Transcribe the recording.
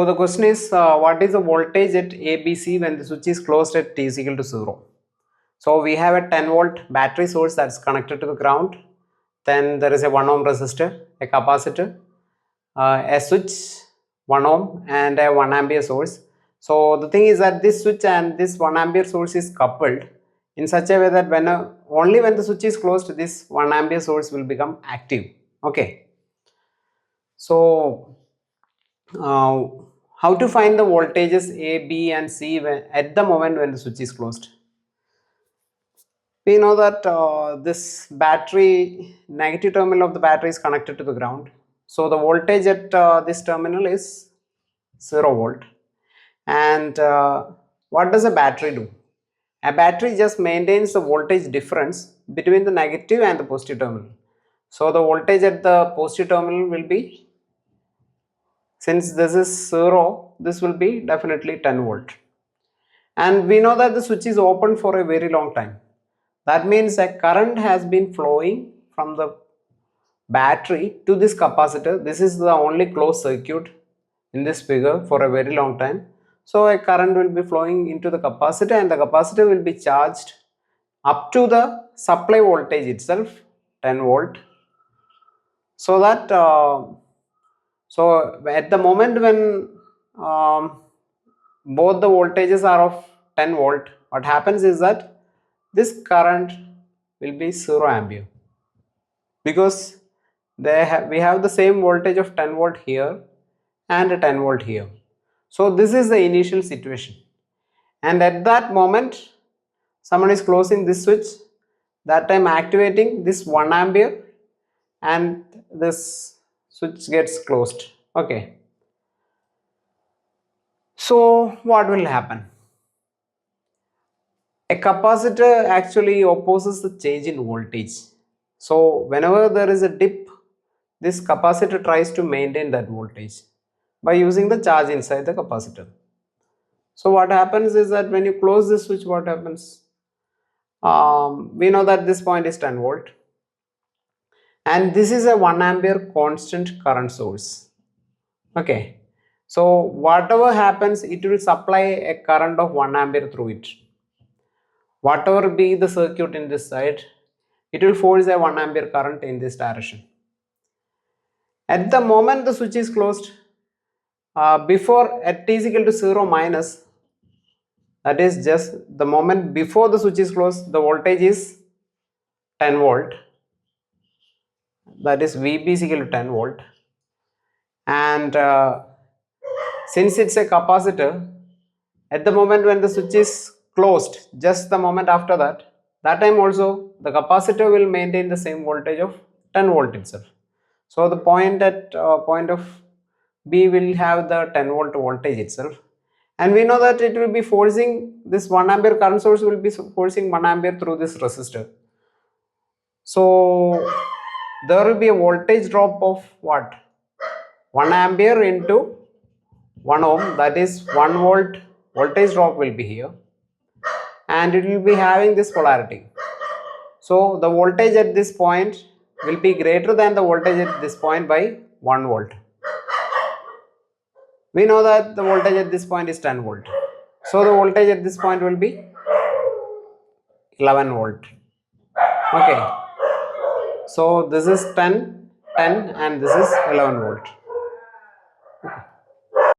So the question is, what is the voltage at ABC when the switch is closed at t is equal to 0? So we have a 10 volt battery source that's connected to the ground. Then there is a 1 ohm resistor, a capacitor, a switch 1 ohm and a 1 ampere source. So the thing is that this switch and this 1 ampere source is coupled in such a way that only when the switch is closed, this 1 ampere source will become active. Okay. So how to find the voltages A, B and C at the moment when the switch is closed? We know that this battery, negative terminal of the battery is connected to the ground. So the voltage at this terminal is 0 volt. And what does a battery do? A battery just maintains the voltage difference between the negative and the positive terminal. So the voltage at the positive terminal will be, since this is 0, this will be definitely 10 volt. And we know that the switch is open for a very long time. That means a current has been flowing from the battery to this capacitor. This is the only closed circuit in this figure for a very long time. So a current will be flowing into the capacitor and the capacitor will be charged up to the supply voltage itself, 10 volt. So that so at the moment when both the voltages are of 10 volt, what happens is that this current will be 0 ampere because we have the same voltage of 10 volt here and a 10 volt here. So this is the initial situation, and at that moment someone is closing this switch, that time activating this 1 ampere and this switch gets closed. Okay. So what will happen? A capacitor actually opposes the change in voltage. So whenever there is a dip, this capacitor tries to maintain that voltage by using the charge inside the capacitor. So what happens is that when you close this switch, what happens? We know that this point is 10 volt and this is a 1 ampere constant current source. Okay. So whatever happens, it will supply a current of 1 ampere through it. Whatever be the circuit in this side, it will force a 1 ampere current in this direction. At the moment the switch is closed, before at t is equal to 0 minus, that is just the moment before the switch is closed, the voltage is 10 volt, that is VB is equal to 10 volt, and since it's a capacitor, at the moment when the switch is closed, just the moment after that time also the capacitor will maintain the same voltage of 10 volt itself. So the point at point of B will have the 10 volt voltage itself, and we know that it will be forcing this 1 ampere current source will be forcing 1 ampere through this resistor. So there will be a voltage drop of what? 1 ampere into 1 ohm, that is 1 volt voltage drop will be here, and it will be having this polarity. So the voltage at this point will be greater than the voltage at this point by 1 volt. We know that the voltage at this point is 10 volt. So the voltage at this point will be 11 volt. Okay. So this is 10 and this is 11 volt.